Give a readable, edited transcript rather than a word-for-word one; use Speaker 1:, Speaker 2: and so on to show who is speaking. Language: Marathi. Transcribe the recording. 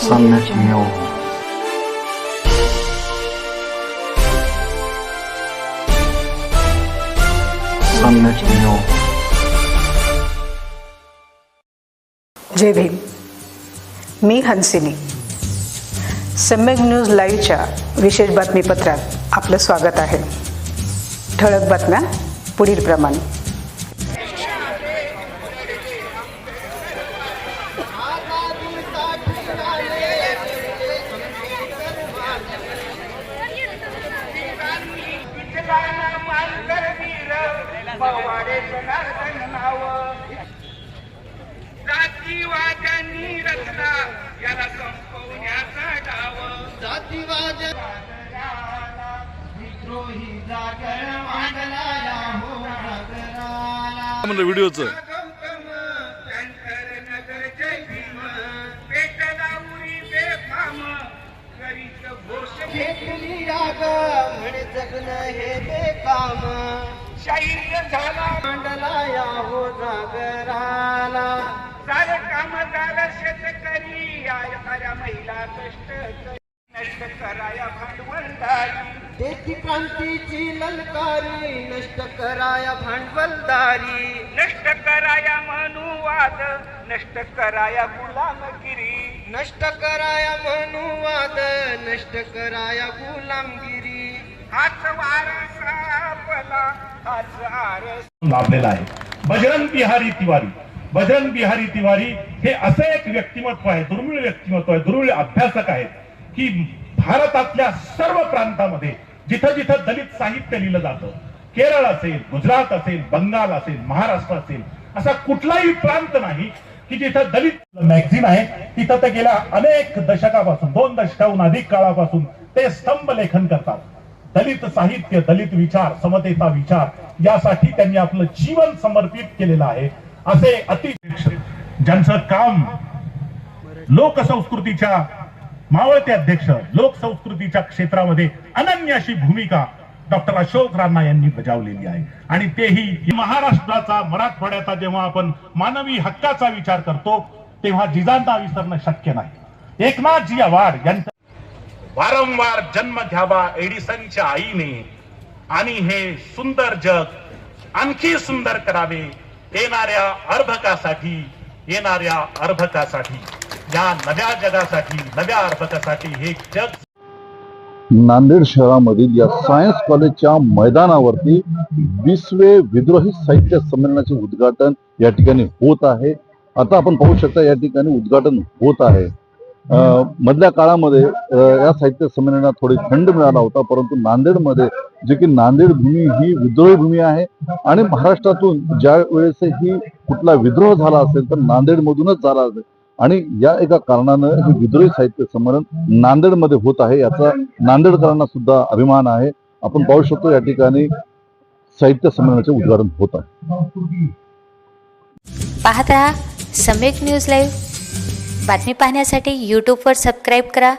Speaker 1: सम्यक न्यूज सम्यक न्यूज।
Speaker 2: जय भीम। मी हंसिनी। सम्यक न्यूज लाईव्हच्या विशेष बातमीपत्रात आपलं स्वागत आहे। ठळक बातम्या पुढील प्रमाणे।
Speaker 3: जातीवाद्यांनी रचना याला संपवण्याचा डाव, विद्रोही जागर मांडला हो जागराला
Speaker 4: व्हिडिओचं
Speaker 3: नगर जय भीम पेटला उरी बेफाम करीत घोष घेतली राग म्हणे जगन हे बेकाम शाहीर झाला मांडला या हो जागराला सारे काम झालं शेतकरी आया महिला कष्ट नष्ट कराया भांडवलदारी देशी क्रांतीची ललकारी नष्ट कराया भांडवलदारी नष्ट कराया मनुवाद नष्ट कराया गुलामगिरी नष्ट कराया मनुवाद नष्ट कराया गुलामगिरी हाच वारस आपला हाच आरस
Speaker 5: लाभलेला आहे। बजरंग बिहारी तिवारी हे असे एक व्यक्तिमत्व आहे, दुर्मिळ व्यक्तिमत्व आहे, दुर्मिळ अभ्यासक आहेत की भारतातल्या सर्व प्रांतामध्ये जिथं जिथं दलित साहित्य लिहिलं जातं, केरळ असेल, गुजरात असेल, बंगाल असेल, महाराष्ट्र असेल, असा कुठलाही प्रांत नाही की जिथं दलित मॅगझिन आहे तिथं ते गेल्या अनेक दशकापासून 2 दशकाहून अधिक काळापासून ते स्तंभ लेखन करतात। दलित साहित्य, दलित विचार, समतेचा विचार यासाठी त्यांनी आपलं जीवन समर्पित केलेलं आहे। असे अतिशय ज्यांचं काम लोकसंस्कृतीच्या मावळते अध्यक्ष, लोकसंस्कृतीच्या क्षेत्रामध्ये अनन्य अशी भूमिका डॉक्टर अशोक राणा यांनी बजावलेली आहे। आणि तेही महाराष्ट्राचा, मराठवाड्याचा जेव्हा आपण मानवी हक्काचा विचार करतो तेव्हा जिजांना विसरणं शक्य नाही। एकनाथजी आव्हाड यांचा वारंवार जन्म घ्यावा एडिसनच्या आईने आणि हे सुंदर जग आणखी सुंदर करावे येणाऱ्या अर्भकासाठी या नव्या जगासाठी, नव्या अर्भकासाठी हे जग।
Speaker 6: नांदेड शहरामधील या सायन्स कॉलेजच्या मैदानावरती 20वे विद्रोही साहित्य संमेलनाचे उद्घाटन या ठिकाणी होत आहे। आता आपण पाहू शकता या ठिकाणी उद्घाटन होत आहे। मधल्या काळामध्ये या साहित्य संमेलनाला थोडी खंड मिळाला होता, परंतु नांदेडमध्ये जे की नांदेड भूमी ही विद्रोही भूमी आहे आणि महाराष्ट्रातून ज्या वेळेसही कुठला विद्रोह झाला असेल तर नांदेड मधूनच झाला असेल आणि या एका कारणानं हे विद्रोही साहित्य संमेलन नांदेडमध्ये होत आहे, याचा नांदेडकरांना सुद्धा अभिमान आहे। आपण पाहू शकतो या ठिकाणी साहित्य संमेलनाचे उद्घाटन होत आहे।
Speaker 7: पाहत रहा सम्यक न्यूज लाईव्ह। बातमी पाहण्यासाठी यूट्यूबवर सबस्क्राईब करा।